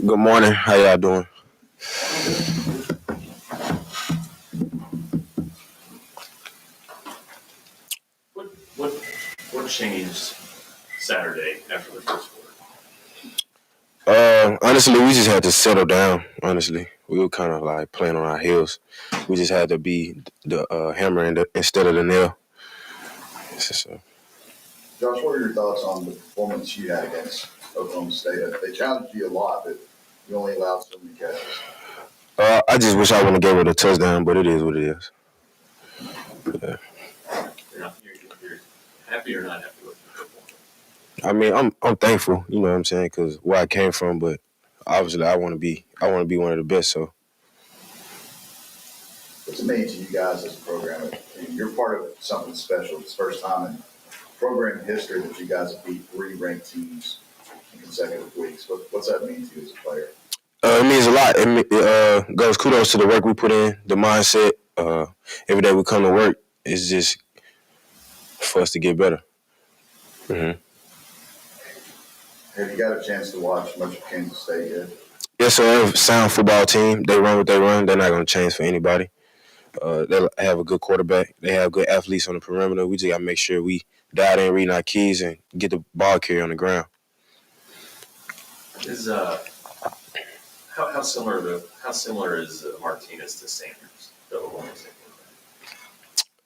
Good morning. How y'all doing? What what changed Saturday after the first quarter? Honestly, we just had to settle down. Honestly, we were kind of like playing on our heels. We just had to be the hammer instead of the nail. So, Josh, what are your thoughts on the performance you had against Oklahoma State? They challenged you a lot, but you only allowed so many catches. I just wish I wouldn't have gave it a touchdown, but it is what it is. Yeah. You're happy or not happy with the performance? I mean, I'm thankful. You know what I'm saying? Because where I came from, but obviously I want to be one of the best. So What's it mean to you guys as a program? I mean, you're part of something special. It's the first time in program history that you guys have beat three ranked teams in consecutive weeks. What's that mean to you as a player? it means a lot. It goes kudos to the work we put in, the mindset. Every day we come to work, it's just for us to get better. Mm-hmm. Have you got a chance to watch much of Kansas State yet? Yes, sir. They're a sound football team. They run what they run. They're not going to change for anybody. They have a good quarterback. They have good athletes on the perimeter. We just got to make sure we dial in, reading our keys, and get the ball carrier on the ground. Is how similar is Martinez to Sanders? The Oklahoma State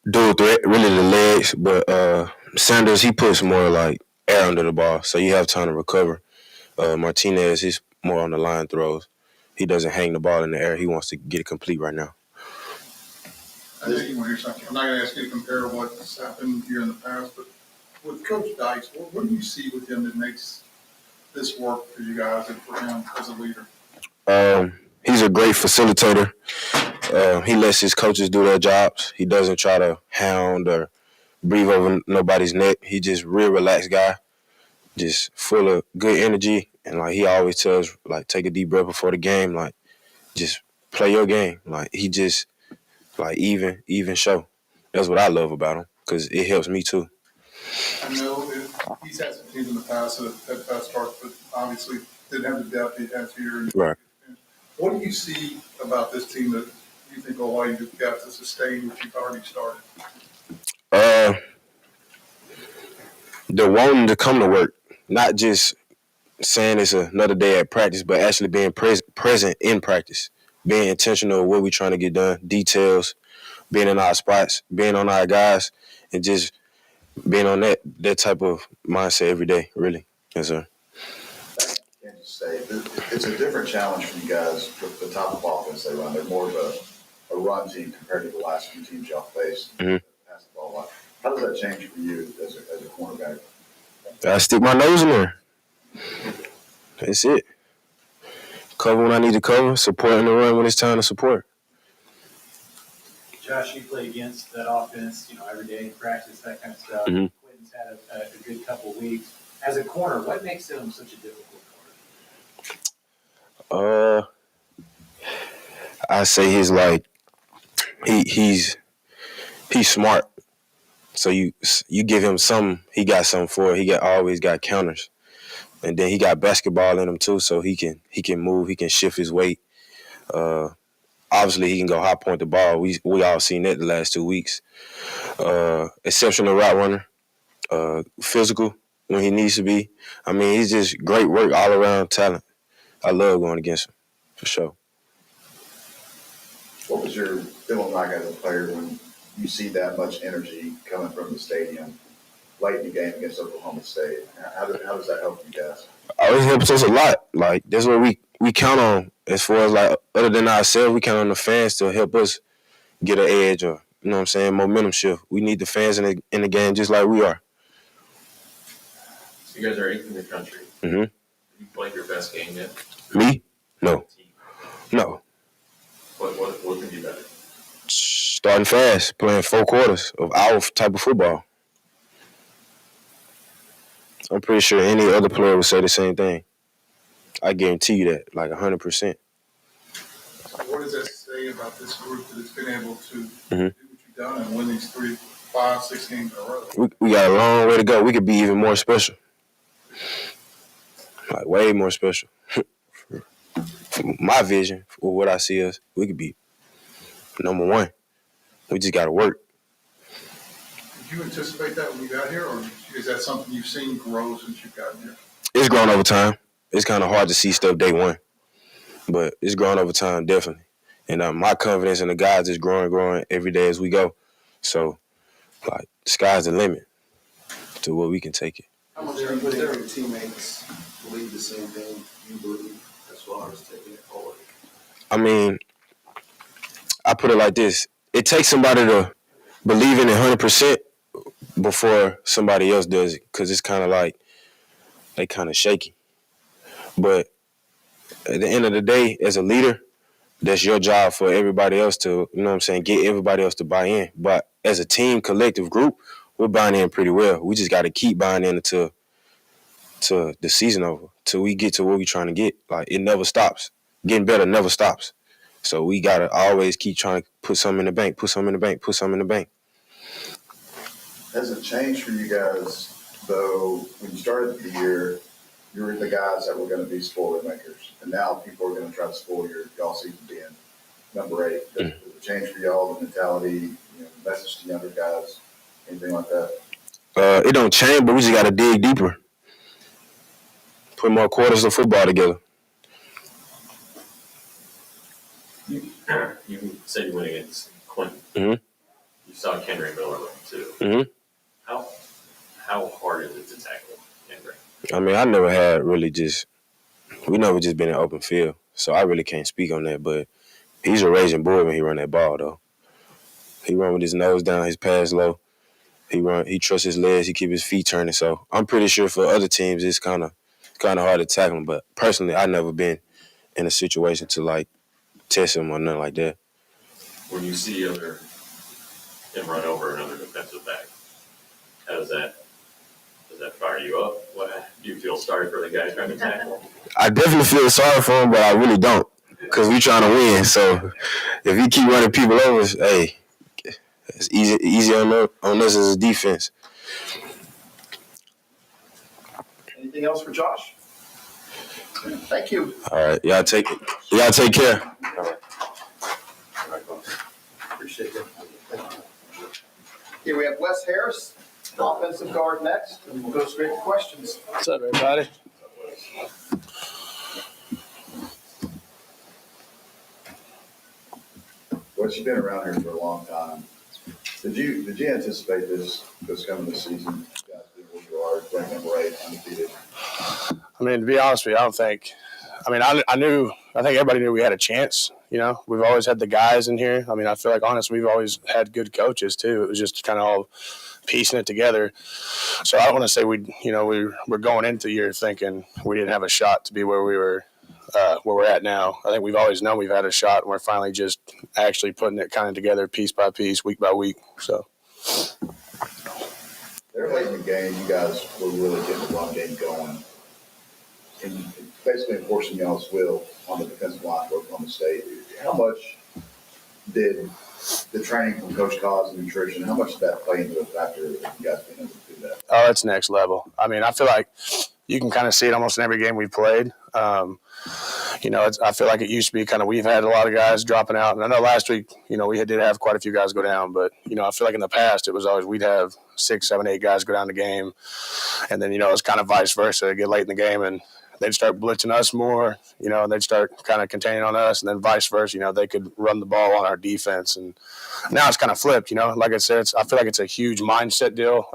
Dual threat, really the legs, but Sanders, he puts more like air under the ball, so you have time to recover. Martinez, he's more on the line throws. He doesn't hang the ball in the air. He wants to get it complete right now. I know you want to hear something. I'm not going to ask you to compare what's happened here in the past, but with Coach Dykes, what do you see with him that makes this work for you guys and for him as a leader? He's a great facilitator. He lets his coaches do their jobs. He doesn't try to hound or breathe over nobody's neck. He just real relaxed guy, just full of good energy. And like he always tells, like take a deep breath before the game. Like just play your game. Like he just like even show. That's what I love about him because it helps me too. I know he's had some teams in the past that had fast starts, but obviously didn't have the depth he has here. Right. What do you see about this team that you think will allow you guys to sustain what you've already started? Uh, they're wanting to come to work, not just saying it's another day at practice, but actually being present in practice, being intentional with what we're trying to get done, details, being in our spots, being on our guys, and just being on that type of mindset every day, really. Yes, sir. Kansas State. It's a different challenge for you guys with the type of offense they run. They're more of a run team compared to the last few teams y'all faced. Mm-hmm. Pass the ball a lot. How does that change for you as a cornerback? I stick my nose in there. That's it. Cover when I need to cover, support in the run when it's time to support. Josh, you play against that offense, every day in practice, that kind of stuff. Mm-hmm. Quentin's had a good couple of weeks. As a corner, what makes him such a difficult corner? I say he's like he's smart. So you give him some, he got something for it. He always got counters, and then he got basketball in him too. So he can move, he can shift his weight. Obviously, he can go high point the ball. We all seen that the last 2 weeks. Exceptional route runner, physical when he needs to be. I mean, he's just great work all around talent. I love going against him for sure. What was your feeling like as a player when you see that much energy coming from the stadium late in the game against Oklahoma State? How does that help you guys? It helps us a lot. Like that's what we count on as far as like other than ourselves, we count on the fans to help us get an edge or you know what I'm saying, momentum shift. We need the fans in the game just like we are. So you guys are eighth in the country. Mm-hmm. Have you played your best game yet? Me? No. What could be better? Starting fast, playing 4 quarters of our type of football. I'm pretty sure any other player would say the same thing. I guarantee you that, like 100%. So what does that say about this group that it's been able to do what you've done and win these 3, 5, 6 games in a row? We got a long way to go. We could be even more special. Like way more special. my vision for what I see us, we could be number one. We just got to work. Did you anticipate that when you got here, or is that something you've seen grow since you've gotten here? It's grown over time. It's kind of hard to see stuff day one, but it's grown over time, definitely. And my confidence in the guys is growing every day as we go. So, like, the sky's the limit to where we can take it. How much do you think your teammates believe the same thing you believe as far as taking it forward? I mean, I put it like this. It takes somebody to believe in it 100% before somebody else does it, because it's kind of like they kind of shaky. But at the end of the day, as a leader, that's your job for everybody else to, you know what I'm saying, get everybody else to buy in. But as a team, collective group, we're buying in pretty well. We just got to keep buying in until the season over, till we get to where we're trying to get. Like, it never stops. Getting better never stops. So we got to always keep trying to put something in the bank, put something in the bank, put something in the bank. Has it changed for you guys, though, when you started the year, you were the guys that were going to be spoiler makers, and now people are going to try to spoil y'all season being number 8. Does it change for y'all, the mentality, the message to younger guys, anything like that? It don't change, but we just got to dig deeper. Put more quarters of football together. You said you went against Quentin. Mm-hmm. You saw Kendrick Miller too. Mm-hmm. How hard is it to tackle Kendrick? I mean, we never just been in open field, so I really can't speak on that, but he's a raging bull when he run that ball, though. He run with his nose down, his pass low. He trusts his legs, he keep his feet turning, so I'm pretty sure for other teams it's kind of hard to tackle him, but personally, I've never been in a situation to, like, test him or nothing like that. When you see him run over another defensive back, does that fire you up? Do you feel sorry for the guy trying to tackle him? I definitely feel sorry for him, but I really don't, because we trying to win. So if he keep running people over, hey, it's easy on us as a defense. Anything else for Josh? Thank you. All right, y'all take care. All right, appreciate it. Here we have Wes Harris, offensive guard next, and we'll go straight to questions. What's up, everybody? Wes, you've been around here for a long time. Did you anticipate this coming this season? You guys being where you are, playing number 8, undefeated. I mean, to be honest with you, I think everybody knew we had a chance. We've always had the guys in here. I mean, I feel like, honestly, we've always had good coaches, too. It was just kind of all piecing it together. So I don't want to say we're going into the year thinking we didn't have a shot to be where we're at now. I think we've always known we've had a shot, and we're finally just actually putting it kind of together piece by piece, week by week. So They're late in the game. You guys were really getting the run game going, and basically enforcing y'all's will on the defensive line for Oklahoma State. How much did the training from Coach Cos and nutrition, how much did that play into a factor of you guys being able to do that? Oh, it's next level. I mean, I feel like you can kind of see it almost in every game we've played. I feel like it used to be kind of, we've had a lot of guys dropping out. And I know last week, we did have quite a few guys go down. But, I feel like in the past, it was always we'd have 6, 7, 8 guys go down the game. And then, it's kind of vice versa. Get late in the game and they'd start blitzing us more, and they'd start kind of containing on us, and then vice versa, they could run the ball on our defense. And now it's kind of flipped, like I said, I feel like it's a huge mindset deal.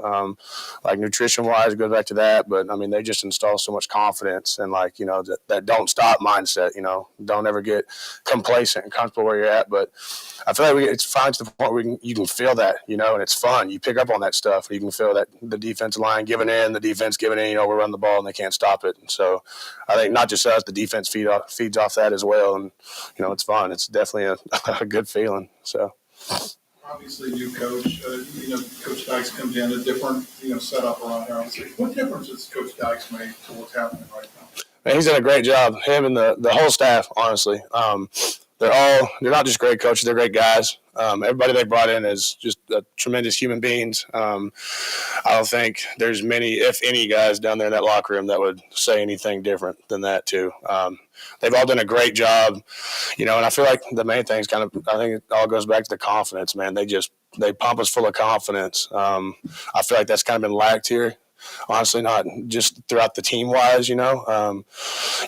Like nutrition-wise, it goes back to that, but, I mean, they just install so much confidence and, like, that don't stop mindset, don't ever get complacent and comfortable where you're at. But I feel like it's finally to the point where you can feel that, and it's fun. You pick up on that stuff. You can feel that the defensive line giving in, the defense giving in, we're running the ball and they can't stop it. And so I think not just us, the defense feeds off that as well. And, it's fun. It's definitely a good feeling. So. Obviously, new coach, Coach Dykes comes in, a different, setup around here. What difference has Coach Dykes made to what's happening right now? Man, he's done a great job, him and the whole staff, honestly. they're not just great coaches, they're great guys. Everybody they brought in is just tremendous human beings. I don't think there's many, if any, guys down there in that locker room that would say anything different than that too. They've all done a great job, and I feel like the main thing is I think it all goes back to the confidence, man. They pump us full of confidence. I feel like that's kind of been lacked here. Honestly, not just throughout the team wise, now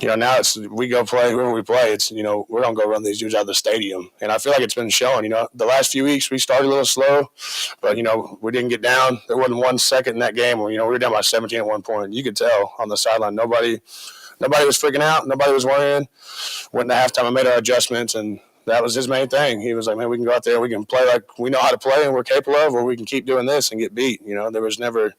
it's we go play whoever we play. It's we're gonna go run these dudes out of the stadium, and I feel like it's been showing. The last few weeks we started a little slow, but we didn't get down. There wasn't 1 second in that game where we were down by 17 at one point. You could tell on the sideline nobody was freaking out, nobody was worrying. Went into halftime and made our adjustments, and that was his main thing. He was like, man, we can go out there, we can play like we know how to play and we're capable of, or we can keep doing this and get beat. There was never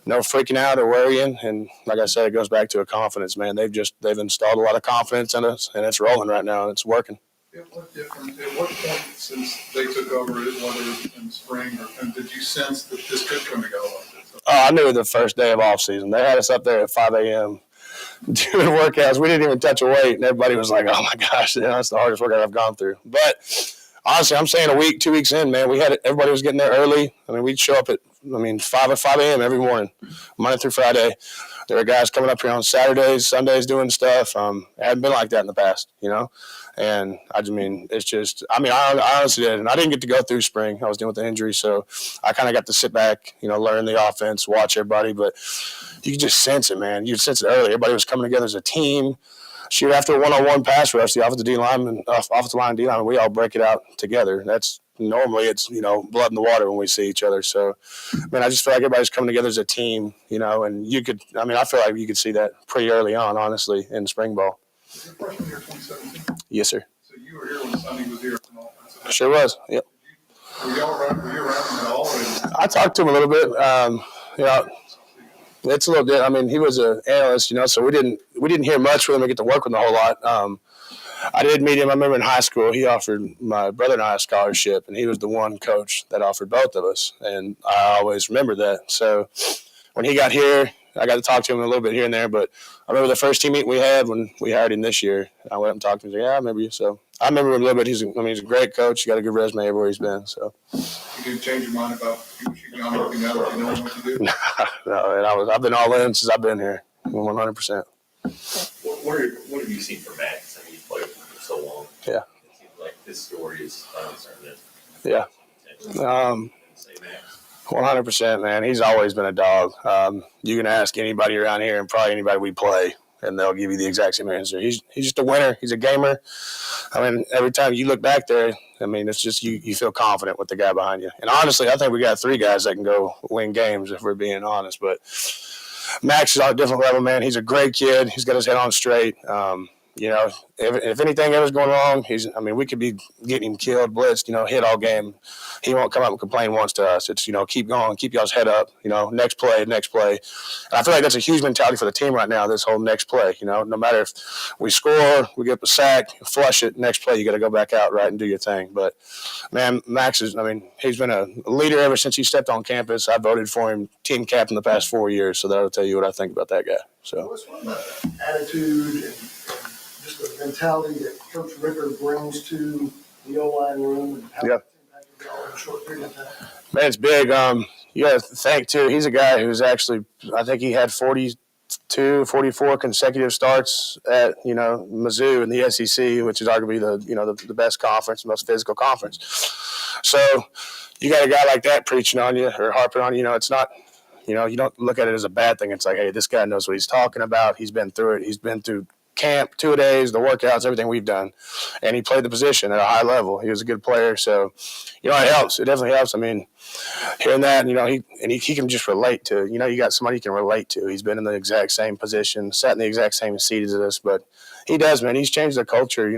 no freaking out or worrying. And like I said, it goes back to a confidence, man. They've installed a lot of confidence in us, and it's rolling right now, and it's working. At what point since they took over, whether in spring and did you sense that this could come together like this? I knew the first day of off season. They had us up there at 5 a.m. doing workouts. We didn't even touch a weight, and everybody was like, oh, my gosh, that's the hardest workout I've gone through. But honestly, I'm saying a week, 2 weeks in, man, everybody was getting there early. I mean, we'd show up at 5 a.m. every morning, Monday through Friday. There were guys coming up here on Saturdays, Sundays doing stuff. It hadn't been like that in the past, And it's just, I honestly did. And I didn't get to go through spring. I was dealing with the injury. So I kind of got to sit back, learn the offense, watch everybody. But you could just sense it, man. You could sense it early. Everybody was coming together as a team. Shoot, after a one-on-one pass rush, the offensive line, D lineman, we all break it out together. That's normally it's, blood in the water when we see each other. So, man, I just feel like everybody's coming together as a team, and you could, I feel like you could see that pretty early on, honestly, in spring ball. Was your freshman year 2017? Yes, sir. So you were here when Sonny was here from offensive. Sure was, yep. Were you around him at all? I talked to him a little bit. It's a little bit. He was an analyst, so we didn't hear much from him or get to work with him a whole lot. I did meet him. I remember in high school, he offered my brother and I a scholarship, and he was the one coach that offered both of us, and I always remember that. So when he got here, I got to talk to him a little bit here and there, but I remember the first team meeting we had when we hired him this year. I went up and talked to him. He's like, yeah, I remember you. So I remember him a little bit. He's a great coach. He's got a good resume everywhere he's been. So you didn't change your mind about you looking at it, knowing what to do? No, and I've been all in since I've been here, 100%. What have you seen from Max? You've played for so long. Yeah. It seems like this story is uncertain. Yeah. Say Max. 100%, man. He's always been a dog. You can ask anybody around here and probably anybody we play, and they'll give you the exact same answer. He's just a winner. He's a gamer. Every time you look back there, it's just you feel confident with the guy behind you. And honestly, I think we got 3 guys that can go win games if we're being honest. But Max is on a different level, man. He's a great kid. He's got his head on straight. If anything ever's going wrong, we could be getting him killed, blitzed, hit all game. He won't come up and complain once to us. It's, keep going, keep y'all's head up, next play. And I feel like that's a huge mentality for the team right now, this whole next play. No matter if we score, we get up a sack, flush it, next play, you got to go back out, right, and do your thing. But, man, Max is, he's been a leader ever since he stepped on campus. I voted for him team captain the past 4 years, so that'll tell you what I think about that guy. So. What's one of the attitude and just the mentality that Coach Ricker brings to the O-line room and how it's impacted y'all in a short period of time? Man, it's big. You got to think, too, he's a guy who's actually, I think he had 42, 44 consecutive starts at, Mizzou in the SEC, which is arguably the best conference, most physical conference. So you got a guy like that preaching on you or harping on you. It's not, you don't look at it as a bad thing. It's like, hey, this guy knows what he's talking about. He's been through it. He's been through camp, 2 days, the workouts, everything we've done. And he played the position at a high level. He was a good player. So, it helps. It definitely helps. Hearing that, he can just relate to, you got somebody you can relate to. He's been in the exact same position, sat in the exact same seat as us, but he does, man. He's changed the culture,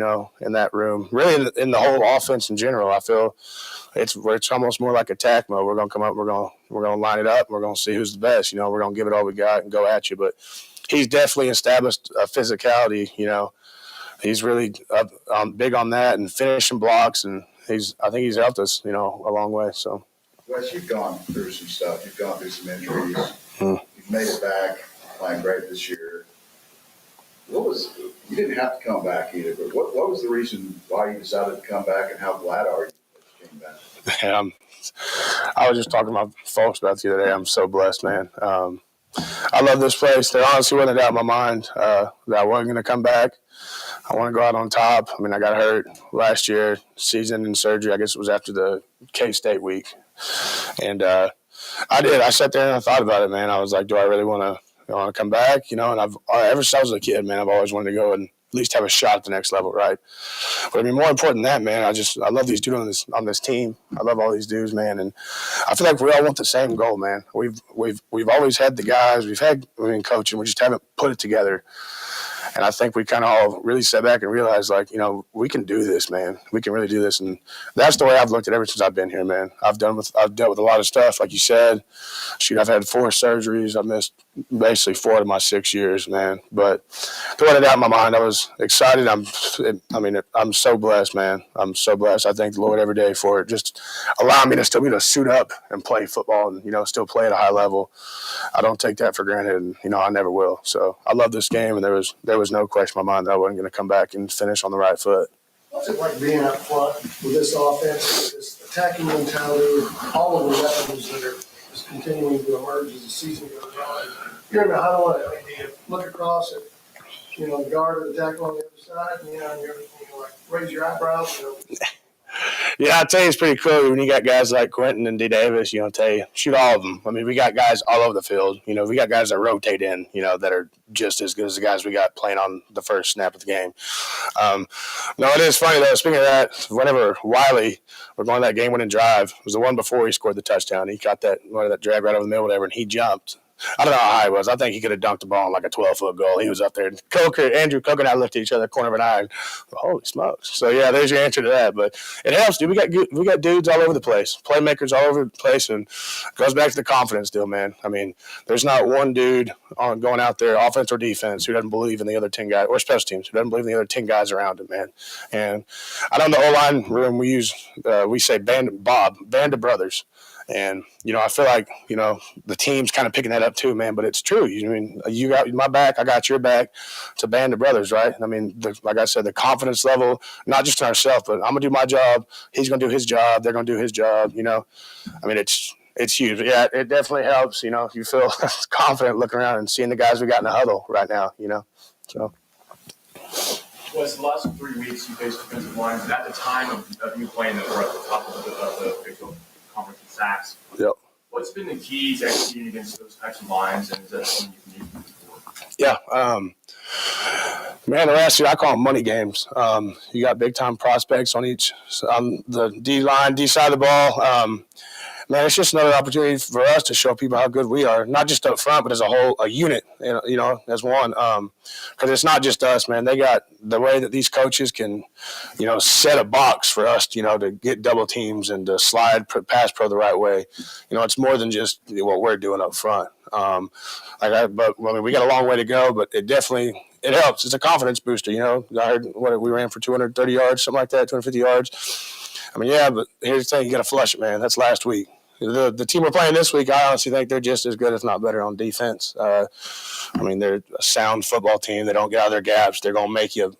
in that room. Really in the whole offense in general. I feel it's almost more like attack mode. We're going to come up, we're going to line it up, we're going to see who's the best. We're going to give it all we got and go at you. But he's definitely established a physicality, He's really big on that and finishing blocks, and I think he's helped us, a long way. So, Wes, you've gone through some stuff. You've gone through some injuries. You've made it back, playing great this year. What You didn't have to come back either, but what was the reason why you decided to come back, and how glad are you that you came back? Man, I was just talking to my folks about the other day. I'm so blessed, man. I love this place. There honestly wasn't a doubt in my mind that I wasn't going to come back. I want to go out on top. I mean, I got hurt last year, season and surgery. I guess it was after the K-State week. And I did. I sat there and I thought about it, man. I was like, do I really want to come back? You know, and ever since I was a kid, man, I've always wanted to go and at least have a shot at the next level, right? But I mean, more important than that, man, I love these dudes on this team. I love all these dudes, man, and I feel like we all want the same goal, man. We've always had the guys, coaching, we just haven't put it together. And I think we kind of all really sat back and realized, like, you know, we can do this, man. We can really do this. And that's the way I've looked at it ever since I've been here, man. I've dealt with a lot of stuff, like you said. Shoot, I've had 4 surgeries. I've missed basically 4 out of my 6 years, man. But throwing it out in my mind, I was excited. I'm so blessed, man. I'm so blessed. I thank the Lord every day for it, just allowing me to still be able to suit up and play football and, you know, still play at a high level. I don't take that for granted, and, you know, I never will. So I love this game, and there was no question in my mind that I wasn't going to come back and finish on the right foot. What's it like being up front with this offense, this attacking mentality, all of the weapons that are just continuing to emerge as the season goes on? You're in the huddle, and I mean, you look across at, you know, the guard or the tackle on the other side, and, you know, and you're like, raise your eyebrows, you know. Yeah, I tell you, it's pretty cool when you got guys like Quentin and D. Davis, you know, shoot all of them. I mean, we got guys all over the field. You know, we got guys that rotate in, you know, that are just as good as the guys we got playing on the first snap of the game. No, it is funny, though. Speaking of that, whenever Wiley was going that game-winning drive, it was the one before he scored the touchdown. He got that drag right over the middle, whatever, and he jumped. I don't know how high he was. I think he could have dunked the ball on like a 12-foot goal. He was up there. Andrew Coker and I looked at each other, corner of an eye, and holy smokes. So, yeah, there's your answer to that. But it helps, dude. We got dudes all over the place, playmakers all over the place, and it goes back to the confidence deal, man. I mean, there's not one dude going out there, offense or defense, who doesn't believe in the other 10 guys, or special teams, who doesn't believe in the other 10 guys around him, man. And I know in the O-line room we say band of brothers. And, you know, I feel like, you know, the team's kind of picking that up too, man. But it's true. I mean, you got my back, I got your back. It's a band of brothers, right? I mean, like I said, the confidence level, not just in ourselves, but I'm going to do my job. He's going to do his job. They're going to do his job, you know. I mean, it's huge. But yeah, it definitely helps, you know, if you feel confident looking around and seeing the guys we got in the huddle right now, you know. So. Was the last 3 weeks you faced defensive lines at the time of you playing that were at the top of the Big 12 conference in sacks? Yep. What's been the key to executing against those types of lines, and is that something you can use moving forward? Yeah. Man, the last year I call them money games. You got big time prospects on each the D line, D side of the ball. Man, it's just another opportunity for us to show people how good we are, not just up front, but as a whole, a unit, you know, as one. Because it's not just us, man. They got the way that these coaches can, you know, set a box for us, you know, to get double teams and to slide pass pro the right way. You know, it's more than just what we're doing up front. We got a long way to go, but it helps. It's a confidence booster, you know. I heard we ran for 230 yards, something like that, 250 yards. I mean, yeah, but here's the thing: you got to flush it, man. That's last week. The team we're playing this week, I honestly think they're just as good, if not better, on defense. I mean, they're a sound football team. They don't get out of their gaps. They're gonna make you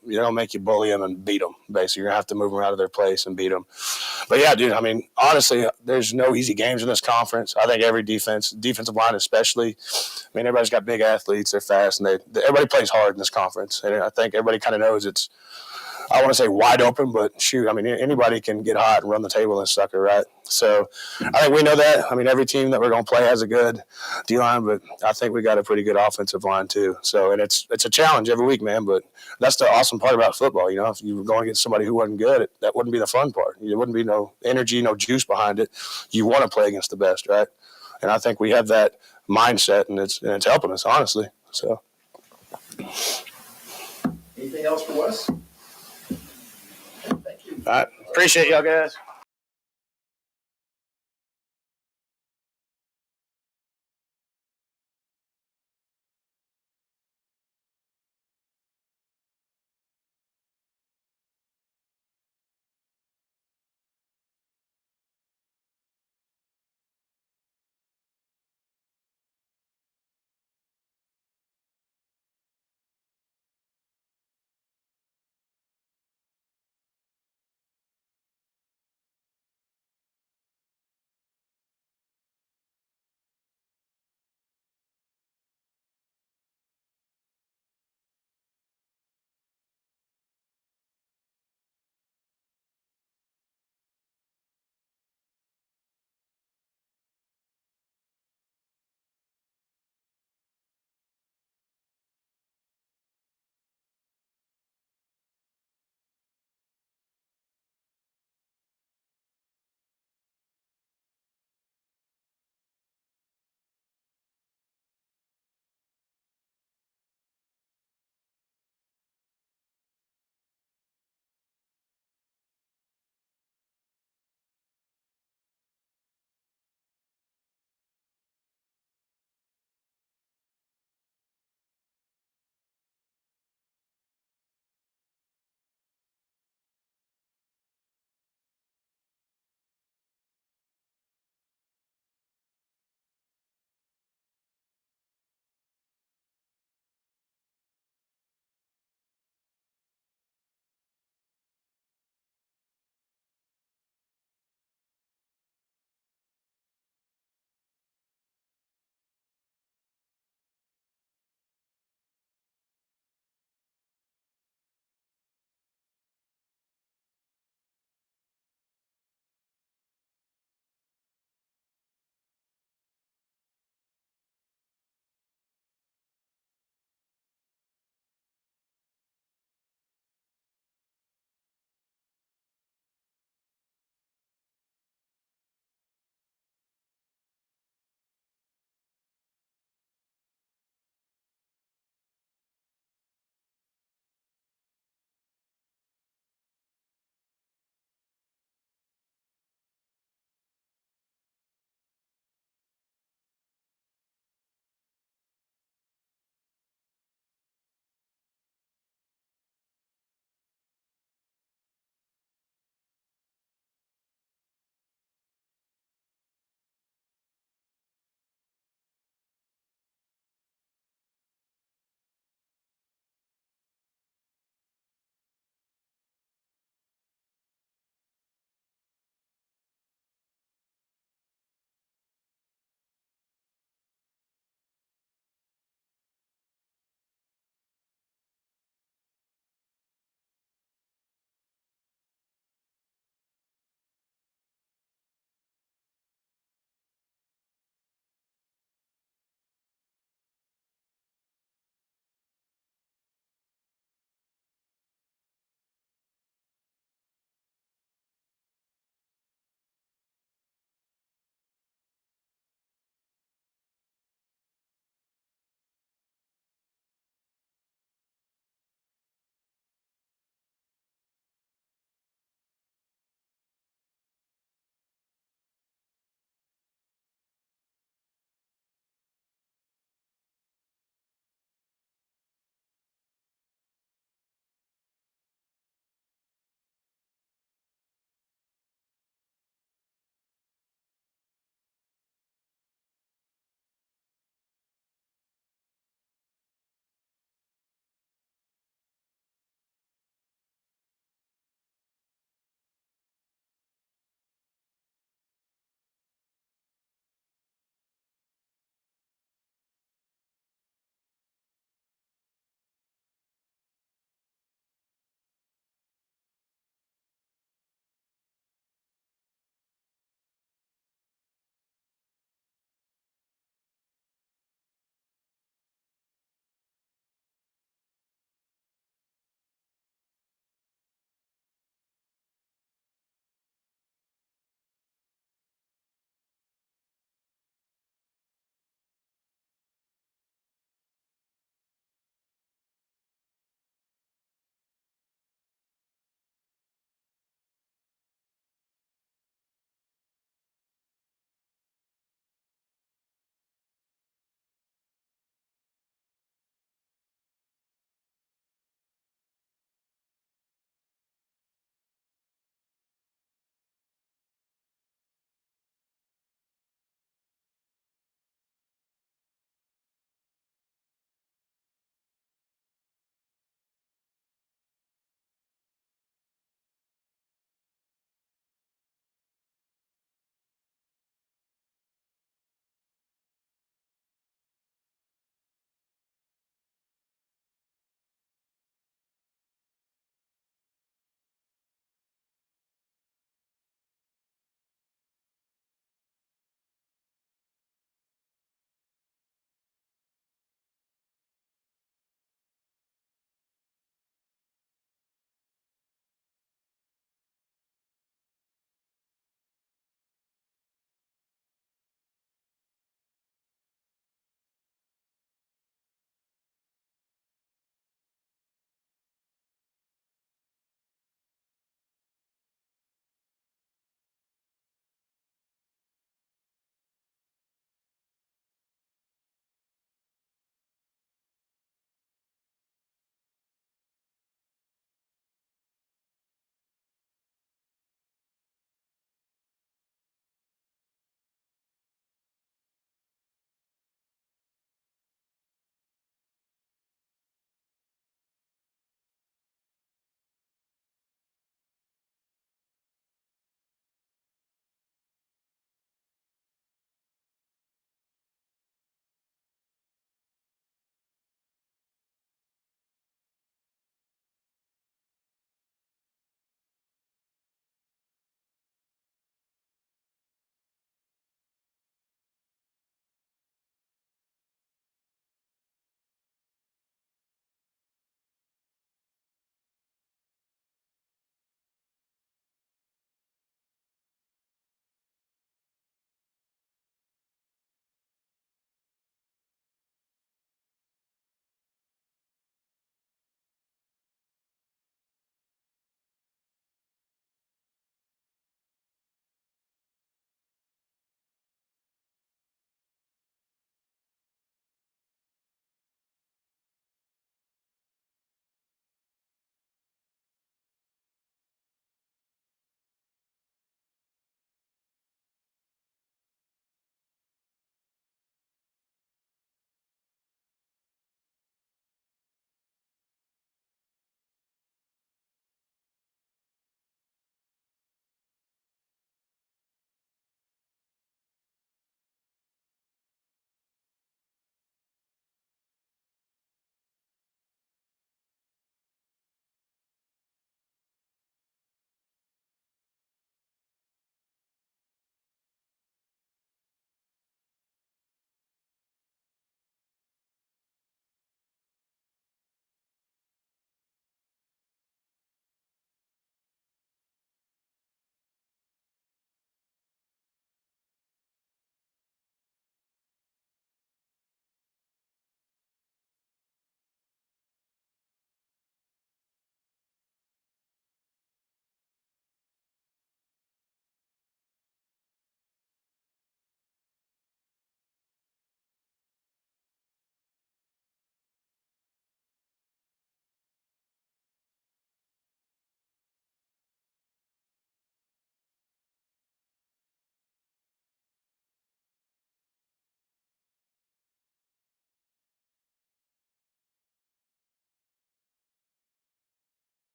bully them and beat them. Basically, you're gonna have to move them out of their place and beat them. But yeah, dude. I mean, honestly, there's no easy games in this conference. I think every defensive line especially. I mean, everybody's got big athletes. They're fast, and everybody plays hard in this conference. And I think everybody kind of knows it's. I want to say wide open, but shoot, I mean, anybody can get hot and run the table and sucker, right? So I think we know that. I mean, every team that we're going to play has a good D-line, but I think we got a pretty good offensive line too. So, and it's a challenge every week, man, but that's the awesome part about football. You know, if you were going against somebody who wasn't good, that wouldn't be the fun part. There wouldn't be no energy, no juice behind it. You want to play against the best, right? And I think we have that mindset, and it's helping us, honestly. So. Anything else for Wes? Thank you. All right. Appreciate y'all guys.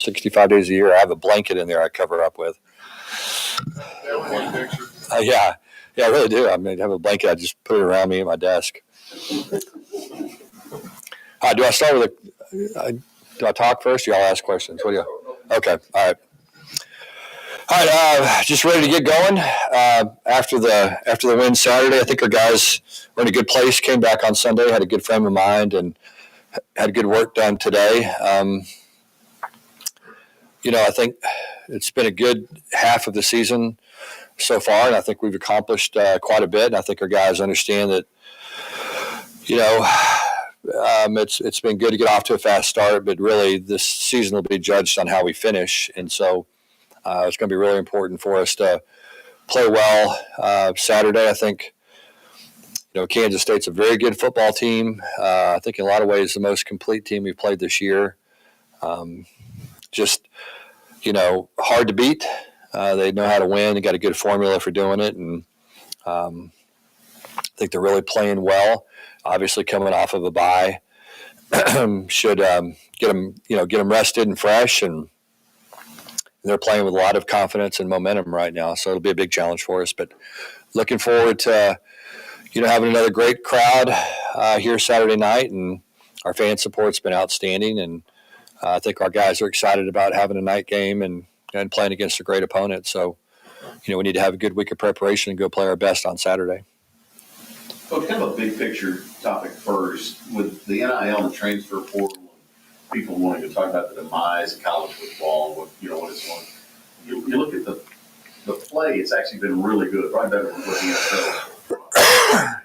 65 days a year. I have a blanket in there I cover up with. That would be a picture. Yeah, I really do. I mean, I have a blanket. I just put it around me at my desk. Do I start with do I talk first? Y'all ask questions. What do you? Okay. All right. All right. Just ready to get going. After the win Saturday, I think our guys were in a good place. Came back on Sunday, had a good frame of mind, and had good work done today. I think it's been a good half of the season so far, and I think we've accomplished quite a bit. And I think our guys understand that, it's been good to get off to a fast start, but really this season will be judged on how we finish. And so it's going to be really important for us to play well Saturday. I think, Kansas State's a very good football team. I think in a lot of ways the most complete team we've played this year. Hard to beat. They know how to win. They got a good formula for doing it, and I think they're really playing well. Obviously, coming off of a bye, should get them rested and fresh, and they're playing with a lot of confidence and momentum right now. So it'll be a big challenge for us. But looking forward to having another great crowd here Saturday night, and our fan support's been outstanding, and I think our guys are excited about having a night game and playing against a great opponent. So, we need to have a good week of preparation and go play our best on Saturday. So kind of a big picture topic first, with the NIL and transfer portal, and people wanting to talk about the demise of college football and what it's going. You look at the play; it's actually been really good, probably better than what the NFL.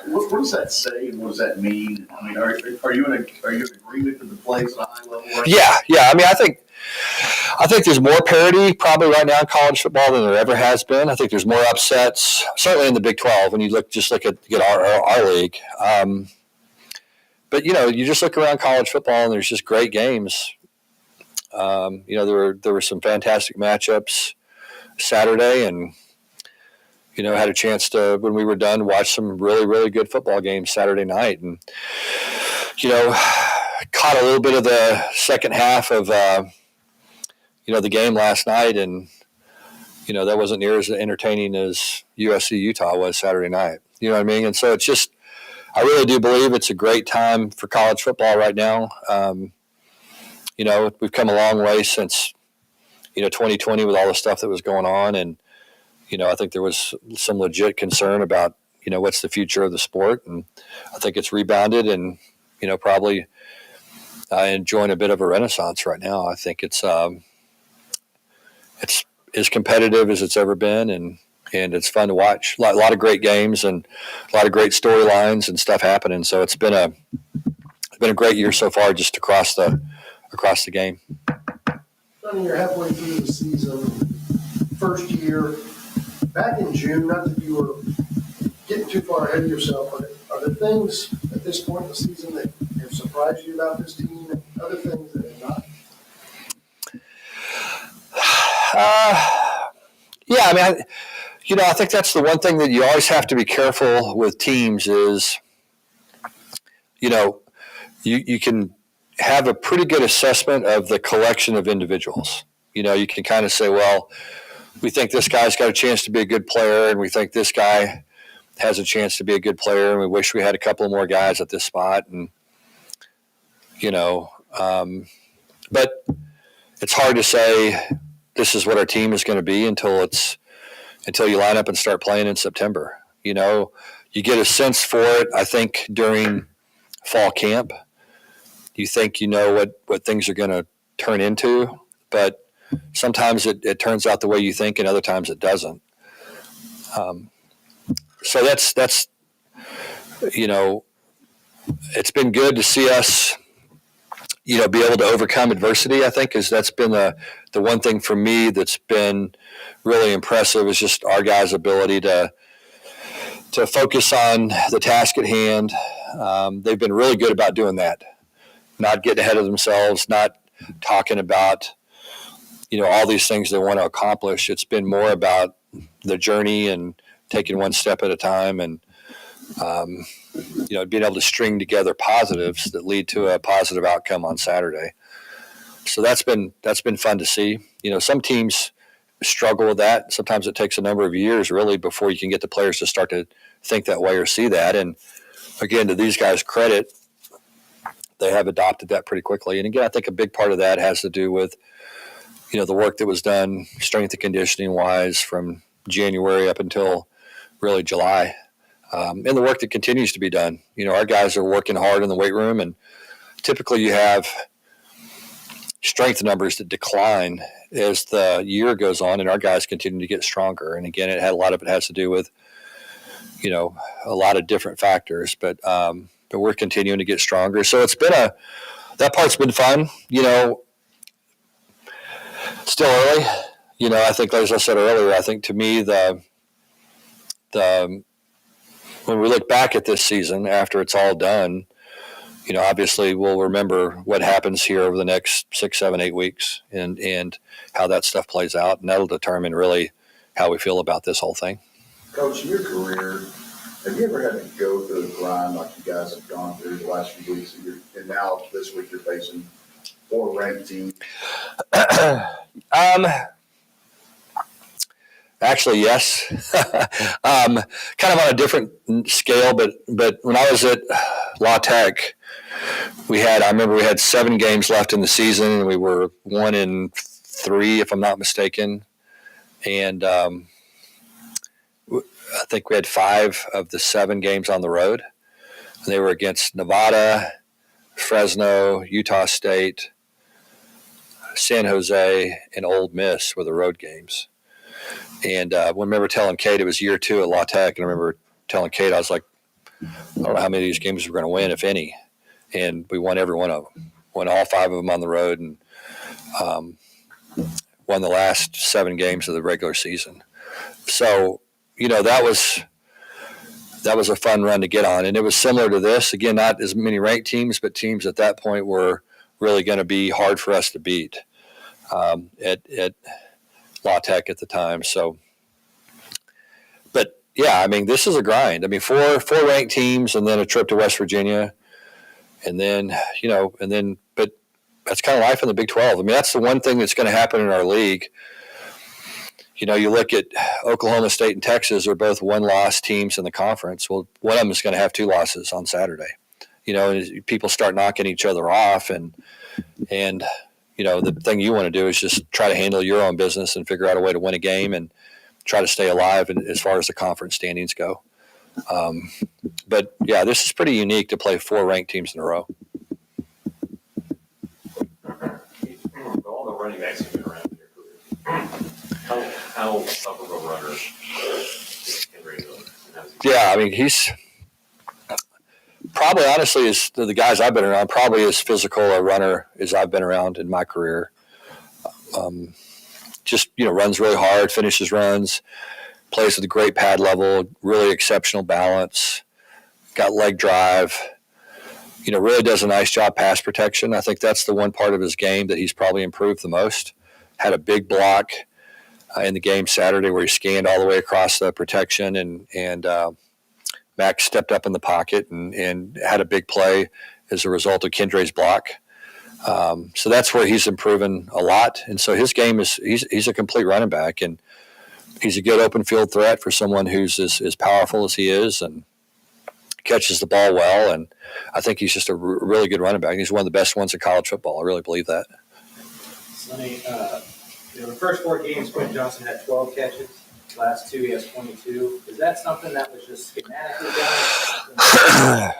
What does that say, and what does that mean? I mean, are you in agreement that the play's at a high level? Right? Yeah. I mean, I think there's more parity probably right now in college football than there ever has been. I think there's more just certainly in the Big 12 when you look at our league. But you just look around college football and there's just great games. There were some fantastic matchups Saturday, and had a chance to, when we were done, watch some really, really good football games Saturday night, and caught a little bit of the second half of the game last night, and that wasn't near as entertaining as USC Utah was Saturday night. You know what I mean? And so it's just, I really do believe it's a great time for college football right now. We've come a long way since 2020 with all the stuff that was going on, and I think there was some legit concern about what's the future of the sport, and I think it's rebounded and probably enjoying a bit of a renaissance right now. I think it's as competitive as it's ever been, and it's fun to watch. A lot of great games and a lot of great storylines and stuff happening. So it's been a great year so far, just across the game. Sonny, you're halfway through the season, first year. Back in June, not that you were getting too far ahead of yourself, but are there things at this point in the season that have surprised you about this team, and other things that have not? Yeah, I mean, I think that's the one thing that you always have to be careful with teams is, you can have a pretty good assessment of the collection of individuals. You can kind of say, well, we think this guy's got a chance to be a good player, and we think this guy has a chance to be a good player, and we wish we had a couple more guys at this spot. And, but it's hard to say this is what our team is going to be until you line up and start playing in September. You get a sense for it, I think, during fall camp. You think what things are going to turn into, but sometimes it turns out the way you think, and other times it doesn't. So that's it's been good to see us, be able to overcome adversity. I think that's been the one thing for me that's been really impressive is just our guys' ability to focus on the task at hand. They've been really good about doing that, not getting ahead of themselves, not talking about all these things they want to accomplish. It's been more about the journey and taking one step at a time, and being able to string together positives that lead to a positive outcome on Saturday. So that's been fun to see. Some teams struggle with that. Sometimes it takes a number of years really before you can get the players to start to think that way or see that. And again, to these guys' credit, they have adopted that pretty quickly. And again, I think a big part of that has to do with, the work that was done strength and conditioning wise from January up until really July. And the work that continues to be done. Our guys are working hard in the weight room, and typically you have strength numbers that decline as the year goes on, and our guys continue to get stronger. And again, a lot of it has to do with, a lot of different factors, but we're continuing to get stronger. So it's been that part's been fun, still early. I think, as I said earlier, I think to me, when we look back at this season after it's all done, obviously we'll remember what happens here over the next 6, 7, 8 weeks and how that stuff plays out. And that'll determine really how we feel about this whole thing. Coach, in your career, have you ever had to go through the grind like you guys have gone through the last few weeks? And now this week you're facing 4 ranked teams. Actually, yes. Kind of on a different scale, but when I was at La Tech, I remember we had 7 games left in the season, and we were 1-3, if I'm not mistaken. And I think we had 5 of the 7 games on the road. And they were against Nevada, Fresno, Utah State, San Jose, and Ole Miss were the road games. And I remember telling Kate, it was year 2 at La Tech, and I remember telling Kate, I was like, I don't know how many of these games we're going to win, if any. And we won every one of them. Won all 5 of them on the road, and won the last 7 games of the regular season. So, that was a fun run to get on. And it was similar to this. Again, not as many ranked teams, but teams at that point were really going to be hard for us to beat at La Tech at the time. So, but yeah, this is a grind. 4 ranked teams, and then a trip to West Virginia, and then but that's kind of life in the Big 12. That's the one thing that's going to happen in our league. You look at Oklahoma State and Texas are both 1-loss teams in the conference. Well, one of them is going to have 2 losses on Saturday. And people start knocking each other off, and the thing you want to do is just try to handle your own business and figure out a way to win a game and try to stay alive as far as the conference standings go. But yeah, this is pretty unique to play 4 ranked teams in a row. All the running backs have been around in your career. How tough of a runner is Henry Miller? Yeah, he's probably, honestly, is the guys I've been around, probably as physical a runner as I've been around in my career. Just, runs really hard, finishes runs, plays at a great pad level, really exceptional balance, got leg drive, really does a nice job pass protection. I think that's the one part of his game that he's probably improved the most. Had a big block in the game Saturday where he scanned all the way across the protection, and Max stepped up in the pocket and had a big play as a result of Kendre's block. So that's where he's improving a lot. And so his game he's a complete running back, and he's a good open field threat for someone who's as powerful as he is and catches the ball well. And I think he's just a really good running back. He's one of the best ones in college football. I really believe that. Sonny, the first 4 games, Quentin Johnson had 12 catches. Last 2, he has 22. Is that something that was just schematically done?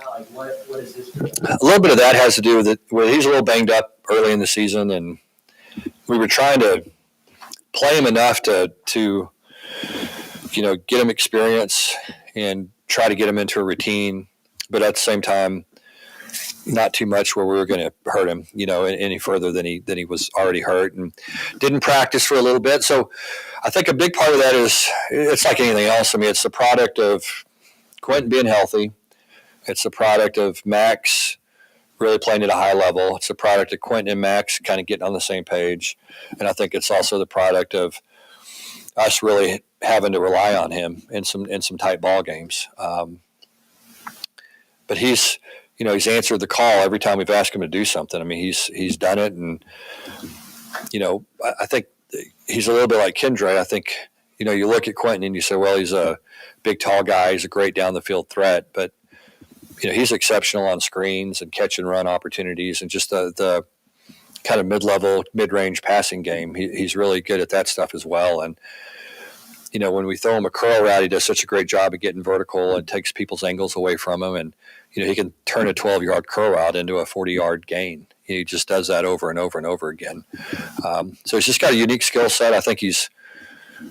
Like what is his? A little bit of that has to do with it. Well, he's a little banged up early in the season, and we were trying to play him enough to get him experience and try to get him into a routine, but at the same time, not too much where we were going to hurt him, any further than he was already hurt, and didn't practice for a little bit. So I think a big part of that is it's like anything else. It's the product of Quentin being healthy. It's the product of Max really playing at a high level. It's the product of Quentin and Max kind of getting on the same page. And I think it's also the product of us really having to rely on him in some tight ball games. But he's he's answered the call every time we've asked him to do something. I mean, he's done it, and I think he's a little bit like Kendra. I think you look at Quentin and you say, well, he's a big, tall guy. He's a great down the field threat, but he's exceptional on screens and catch and run opportunities and just the kind of mid-level, mid-range passing game. He's really good at that stuff as well. And, when we throw him a curl route, he does such a great job of getting vertical and takes people's angles away from him. And, he can turn a 12-yard curl route into a 40-yard gain. He just does that over and over and over again. So he's just got a unique skill set. I think he's,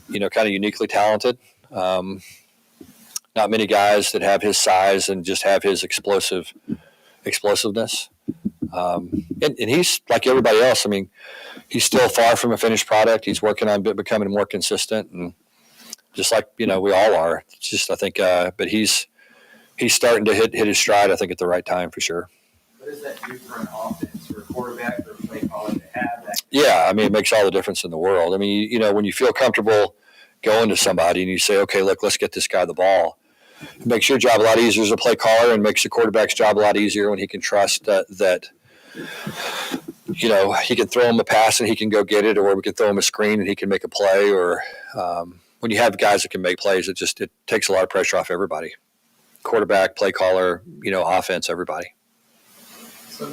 kind of uniquely talented. Not many guys that have his size and just have his explosiveness. And he's like everybody else. I mean, he's still far from a finished product. He's working on becoming more consistent, and just like we all are. It's just I think, but he's starting to hit his stride. I think at the right time for sure. What does that do for an offense, for a quarterback, for a play caller to have that? Yeah, I mean, it makes all the difference in the world. I mean, when you feel comfortable going to somebody and you say, okay, look, let's get this guy the ball. It makes your job a lot easier as a play caller, and makes the quarterback's job a lot easier when he can trust that he can throw him a pass and he can go get it, or we can throw him a screen and he can make a play. Or when you have guys that can make plays, it takes a lot of pressure off everybody. Quarterback, play caller, offense, everybody. So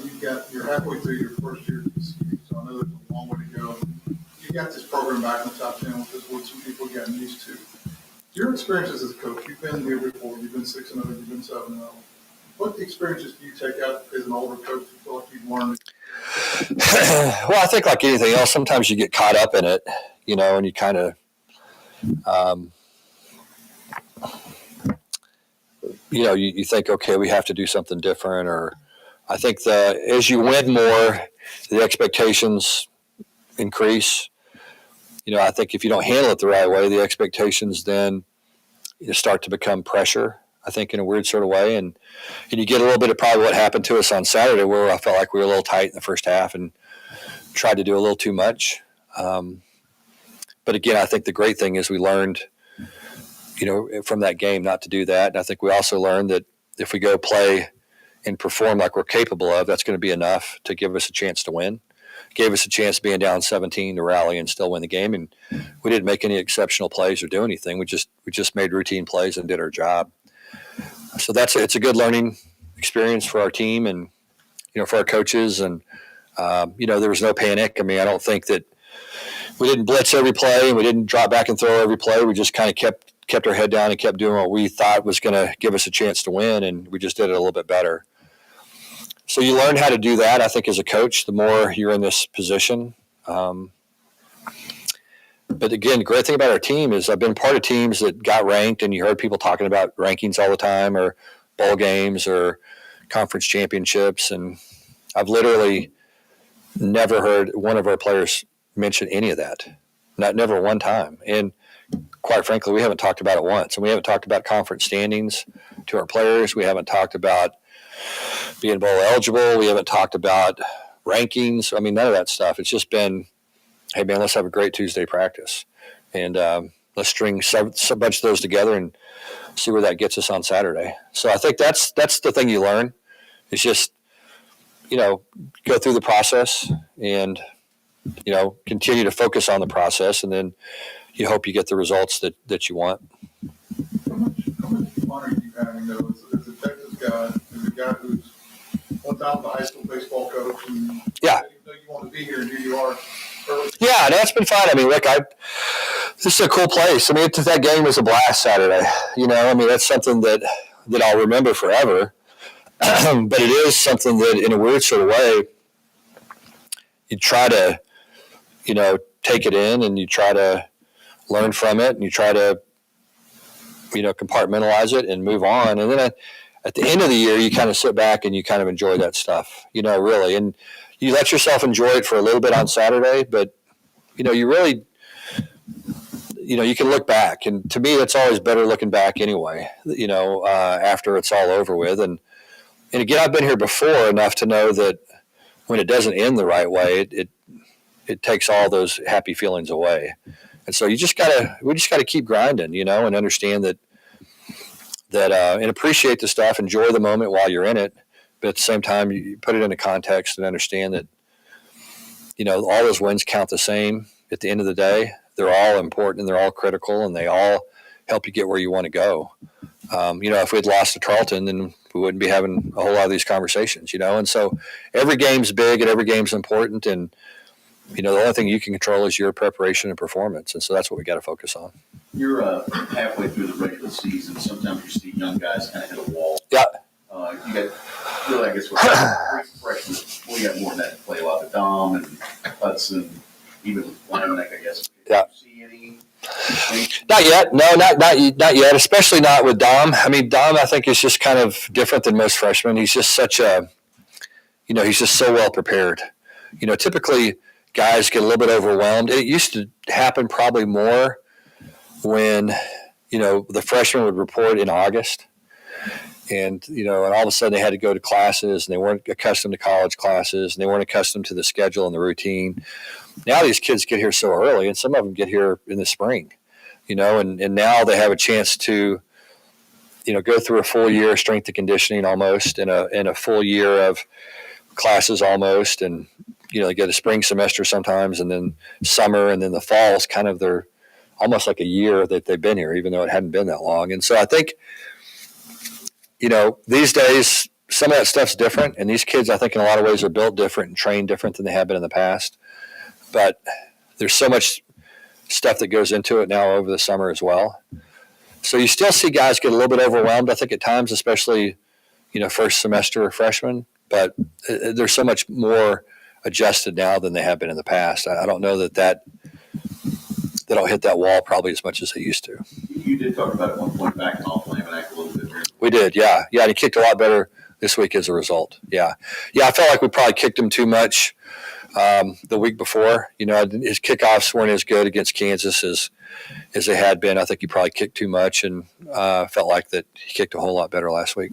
you're halfway through your first year at TCU, so I know there's a long way to go. You got this program back in the top 10, which is what some people have gotten used to. Your experiences as a coach, you've been here before, you've been 6-0, you've been 7-0. What experiences do you take out as an older coach you feel like you've learned? Well, I think like anything else, sometimes you get caught up in it, and you kind of, you think, okay, we have to do something different. Or I think as you win more, the expectations increase. I think if you don't handle it the right way, the expectations then start to become pressure, I think, in a weird sort of way. And you get a little bit of probably what happened to us on Saturday, where I felt like we were a little tight in the first half and tried to do a little too much. But again, I think the great thing is we learned, from that game not to do that. And I think we also learned that if we go play and perform like we're capable of, that's going to be enough to give us a chance to win. Gave us a chance being down 17 to rally and still win the game. And we didn't make any exceptional plays or do anything. We just made routine plays and did our job. So it's a good learning experience for our team and, for our coaches. And, there was no panic. I mean, I don't think that we didn't blitz every play and we didn't drop back and throw every play. We just kind of kept our head down and kept doing what we thought was going to give us a chance to win. And we just did it a little bit better. So you learn how to do that, I think, as a coach, the more you're in this position. But again, the great thing about our team is I've been part of teams that got ranked, and you heard people talking about rankings all the time, or bowl games or conference championships. And I've literally never heard one of our players mention any of that, never one time. And quite frankly, we haven't talked about it once. And we haven't talked about conference standings to our players. We haven't talked about being bowl eligible. We haven't talked about rankings. I mean, none of that stuff. It's just been, hey, man, let's have a great Tuesday practice. And let's string a bunch of those together and see where that gets us on Saturday. So I think that's the thing you learn. It's just, go through the process and, continue to focus on the process. And then you hope you get the results that you want. How much fun are you having, though, as a Texas guy, as a guy who's one time the high school baseball coach, and Yeah. you know you want to be here, and here you are. Yeah, no, it's been fun. I mean, look, this is a cool place. I mean, that game was a blast Saturday. I mean, that's something that I'll remember forever. But it is something that, in a weird sort of way, you try to, take it in, and you try to learn from it, and you try to, compartmentalize it and move on. And then at the end of the year, you kind of sit back and you kind of enjoy that stuff, really. And you let yourself enjoy it for a little bit on Saturday, but, you really, you can look back. And to me, it's always better looking back anyway, after it's all over with. And again, I've been here before enough to know that when it doesn't end the right way, it takes all those happy feelings away. And so we just gotta keep grinding, and understand that and appreciate the stuff, enjoy the moment while you're in it, But at the same time, you put it into context and understand that, all those wins count the same at the end of the day. They're all important and they're all critical and they all help you get where you want to go. If we'd lost to Tarleton, then we wouldn't be having a whole lot of these conversations, and so every game's big and every game's important. And, the only thing you can control is your preparation and performance. And so that's what we got to focus on. You're halfway through the regular season. Sometimes you see young guys kind of hit a wall. Yeah. You got, really, I guess, with freshmen, we got more than that to play. A lot of Dom and Hudson, even Laminack, I guess. Yeah. See any? Not yet. No, not yet, especially not with Dom. I mean, Dom, I think, is just kind of different than most freshmen. He's just he's just so well prepared. Typically guys get a little bit overwhelmed. It used to happen probably more when, the freshmen would report in August and all of a sudden they had to go to classes and they weren't accustomed to college classes and they weren't accustomed to the schedule and the routine. Now these kids get here so early and some of them get here in the spring, and now they have a chance to, go through a full year of strength and conditioning almost in a full year of classes almost. And, they get a spring semester sometimes and then summer and then the fall is kind of their almost like a year that they've been here, even though it hadn't been that long. And so I think, these days, some of that stuff's different. And these kids, I think in a lot of ways are built different and trained different than they have been in the past. But there's so much stuff that goes into it now over the summer as well. So you still see guys get a little bit overwhelmed, I think, at times, especially, first semester freshmen. But there's so much more adjusted now than they have been in the past. I don't know that they'll hit that wall probably as much as they used to. You did talk about at one point back off Laminack a little bit. We did, yeah. Yeah, and he kicked a lot better this week as a result. Yeah. Yeah, I felt like we probably kicked him too much the week before. His kickoffs weren't as good against Kansas as they had been. I think he probably kicked too much and felt like that he kicked a whole lot better last week.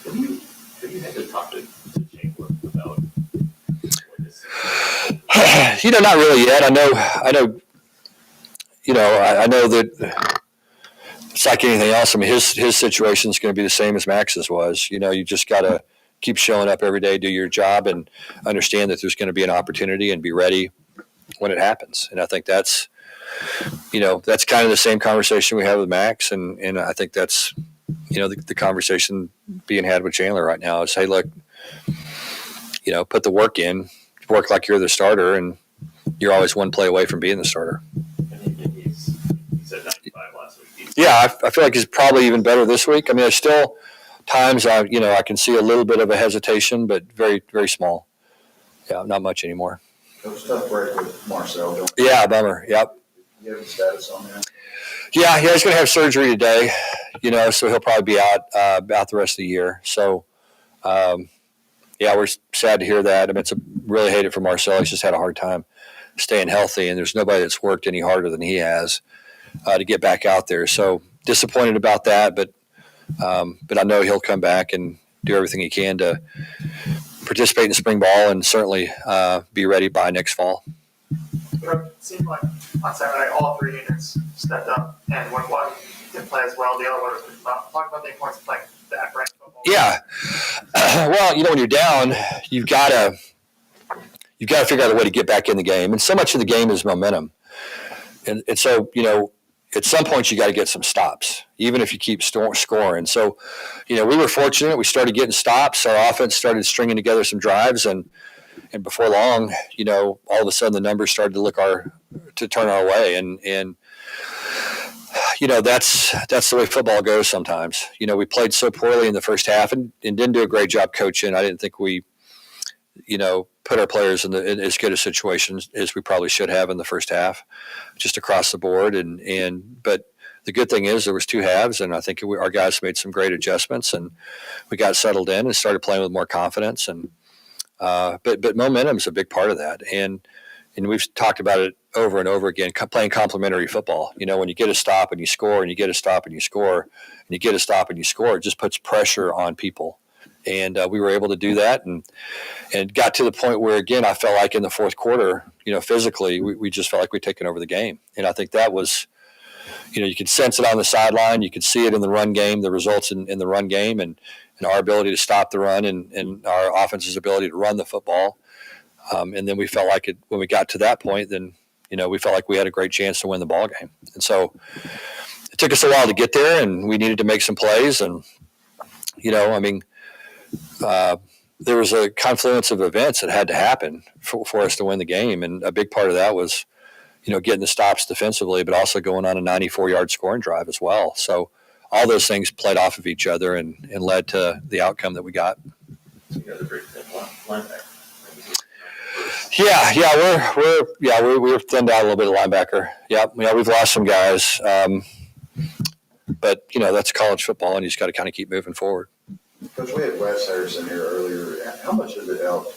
Have you had to talk to Chamberlain about this? Not really yet. I know that it's like anything else. I mean, his situation is going to be the same as Max's was. You just got to keep showing up every day, do your job, and understand that there's going to be an opportunity and be ready when it happens. And I think that's kind of the same conversation we have with Max. And I think that's, the conversation being had with Chandler right now is, hey, look, put the work in, work like you're the starter, and you're always one play away from being the starter. He said 95 last week. Yeah, I feel like he's probably even better this week. I mean, there's still times I can see a little bit of a hesitation, but very, very small. Yeah, not much anymore. Coach, tough break with Marcel. Don't Yeah, bummer. Yep. you have a status on that? Yeah, he's going to have surgery today, so he'll probably be out the rest of the year. So, we're sad to hear that. I mean, really hate it for Marcel. He's just had a hard time staying healthy, and there's nobody that's worked any harder than he has to get back out there. So disappointed about that, but I know he'll come back and do everything he can to participate in spring ball and certainly be ready by next fall. It seemed like on Saturday all three units stepped up, and one didn't play as well. The other one was pretty tough. Talk about the importance of playing that brand of football. Yeah. Well, when you're down, you've got to figure out a way to get back in the game. And so much of the game is momentum. And so, at some point you got to get some stops, even if you keep scoring. So, we were fortunate. We started getting stops. Our offense started stringing together some drives, and before long, all of a sudden the numbers started to turn our way. And that's the way football goes sometimes. We played so poorly in the first half and didn't do a great job coaching. I didn't think we, put our players in as good a situations as we probably should have in the first half, just across the board. But the good thing is there was two halves, and I think our guys made some great adjustments, and we got settled in and started playing with more confidence. And but momentum is a big part of that, and we've talked about it over and over again. Playing complementary football, when you get a stop and you score, and you get a stop and you score, and you get a stop and you score, it just puts pressure on people. And we were able to do that, and got to the point where, again, I felt like in the fourth quarter, physically, we just felt like we'd taken over the game. And I think that was, you could sense it on the sideline. You could see it in the run game, the results in the run game. And and our ability to stop the run and our offense's ability to run the football. And then we felt like when we got to that point, then, we felt like we had a great chance to win the ball game. And so it took us a while to get there, and we needed to make some plays. And, there was a confluence of events that had to happen for us to win the game. And a big part of that was, getting the stops defensively, but also going on a 94-yard scoring drive as well. So all those things played off of each other and led to the outcome that we got. You guys are pretty thin linebacker. We're thinned out a little bit of linebacker. We've lost some guys. But, that's college football, and you just got to kind of keep moving forward. Coach, we had Wes Harris in here earlier. How much does it help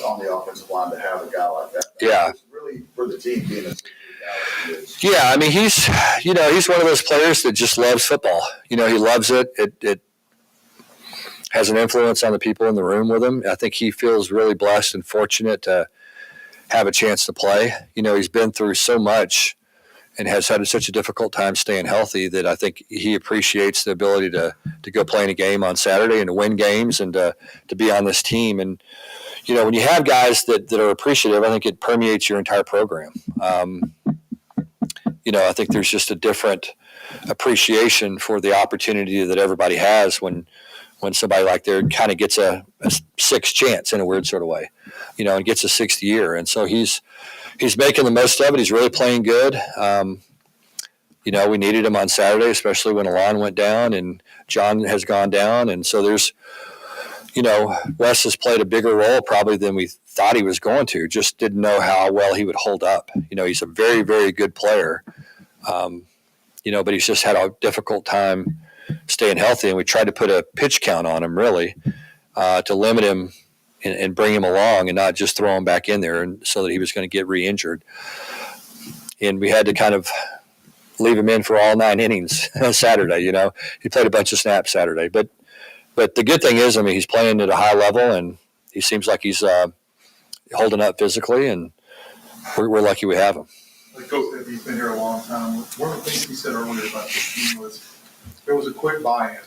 on the offensive line to have a guy like that? Yeah. It's really for the team being a Yeah, I mean, he's one of those players that just loves football. He loves it. It has an influence on the people in the room with him. I think he feels really blessed and fortunate to have a chance to play. He's been through so much and has had such a difficult time staying healthy that I think he appreciates the ability to go play in a game on Saturday and to win games and to be on this team. And, when you have guys that are appreciative, I think it permeates your entire program. I think there's just a different appreciation for the opportunity that everybody has when somebody like there kind of gets a sixth chance in a weird sort of way, and gets a sixth year. And so he's making the most of it. He's really playing good. We needed him on Saturday, especially when Alon went down and John has gone down. And so there's, Wes has played a bigger role probably than we thought he was going to. Just didn't know how well he would hold up. He's a very, very good player. But he's just had a difficult time staying healthy. And we tried to put a pitch count on him really to limit him and bring him along and not just throw him back in there and so that he was going to get re-injured. And we had to kind of leave him in for all 9 innings on Saturday. He played a bunch of snaps Saturday, but the good thing is, he's playing at a high level and he seems like he's holding up physically, and we're lucky we have him. Coach, he's been here a long time. One of the things he said earlier about this team was there was a quick buy-in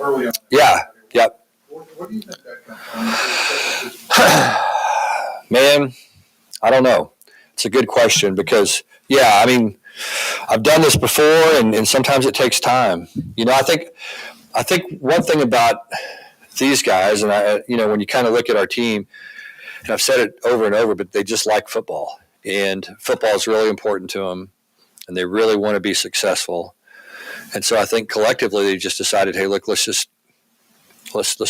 early on. Yeah. Yep. What do you think that comes from? Man, I don't know. It's a good question because, I've done this before and sometimes it takes time. I think one thing about these guys, and when you kind of look at our team, and I've said it over and over, but they just like football. And football is really important to them, and they really want to be successful. And so I think collectively they just decided, hey, look, let's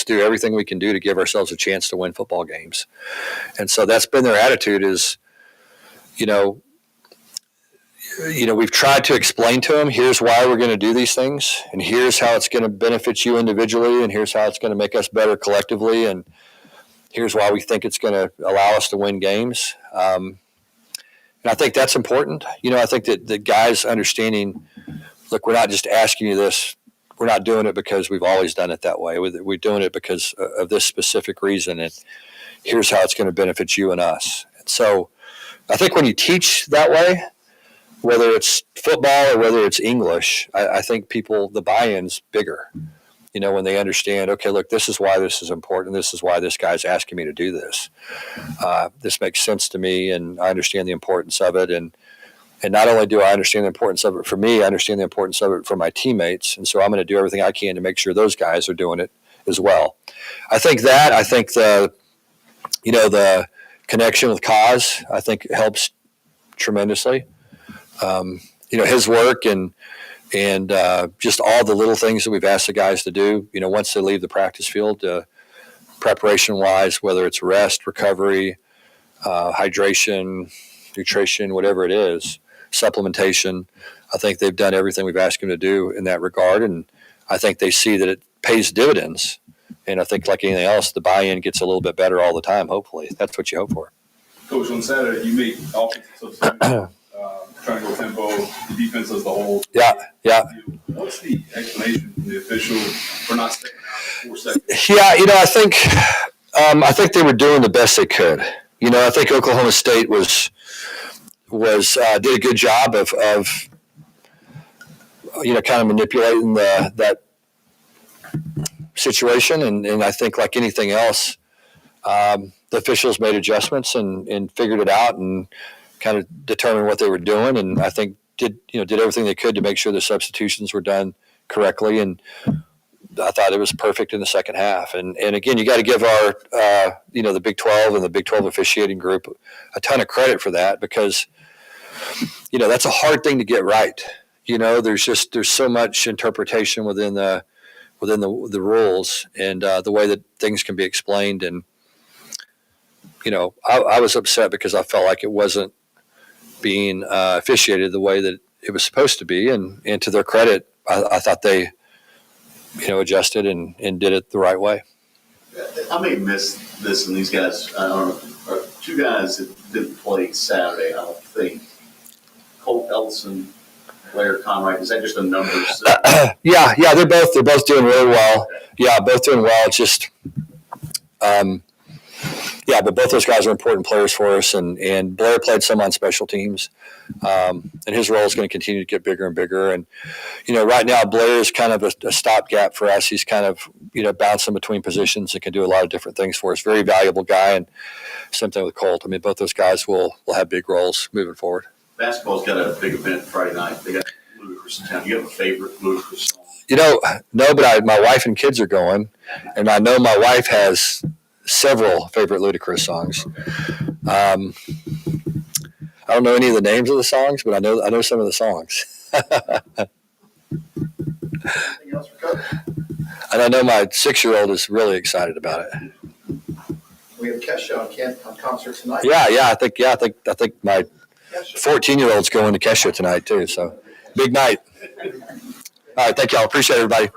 do everything we can do to give ourselves a chance to win football games. And so that's been their attitude is, we've tried to explain to them, here's why we're going to do these things, and here's how it's going to benefit you individually, and here's how it's going to make us better collectively, and here's why we think it's going to allow us to win games. And I think that's important. I think that the guys understanding, look, we're not just asking you this. We're not doing it because we've always done it that way. We're doing it because of this specific reason, and here's how it's going to benefit you and us. And so I think when you teach that way, whether it's football or whether it's English, I think the buy-in's bigger. When they understand, okay, look, this is why this is important. This is why this guy's asking me to do this. This makes sense to me, and I understand the importance of it. And not only do I understand the importance of it for me, I understand the importance of it for my teammates. And so I'm going to do everything I can to make sure those guys are doing it as well. I think the connection with Kaz, I think helps tremendously. His work and just all the little things that we've asked the guys to do, once they leave the practice field, preparation-wise, whether it's rest, recovery, hydration, nutrition, whatever it is, supplementation. I think they've done everything we've asked them to do in that regard, and I think they see that it pays dividends. And I think, like anything else, the buy-in gets a little bit better all the time, hopefully. That's what you hope for. Coach, on Saturday, you make offensive substitutions, trying to go tempo, the defense as the whole. Yeah. What's the explanation from the official for not stepping out in 4 seconds? Yeah, I think they were doing the best they could. I think Oklahoma State was did a good job of kind of manipulating that situation, and I think like anything else, the officials made adjustments and figured it out and kind of determined what they were doing, and I think did everything they could to make sure the substitutions were done correctly, and I thought it was perfect in the second half. And again, you got to give our the Big 12 and the Big 12 officiating group a ton of credit for that, because that's a hard thing to get right. There's so much interpretation within the rules and the way that things can be explained. And I was upset because I felt like it wasn't being officiated the way that it was supposed to be. And to their credit, I thought they adjusted and did it the right way. I may miss this, and these guys, I don't know, are two guys that didn't play Saturday, I don't think. Colt Ellison, Blair Conright, is that just a numbers? Yeah, they're both doing really well. Yeah, both doing well. It's just, but both those guys are important players for us, and Blair played some on special teams, and his role is going to continue to get bigger and bigger. And right now Blair is kind of a stopgap for us. He's kind of bouncing between positions and can do a lot of different things for us. Very valuable guy, and same thing with Colt. I mean, both those guys will have big roles moving forward. Basketball's got a big event Friday night. They got Ludacris in town. You have a favorite Ludacris song? No, but my wife and kids are going, and I know my wife has several favorite Ludacris songs. I don't know any of the names of the songs, but I know some of the songs. Anything else for Coach? And I know my 6-year-old is really excited about it. We have Kesha on concert tonight. Yeah. I think my 14-year-old's going to Kesha tonight too. So big night. All right, thank y'all. Appreciate it, everybody.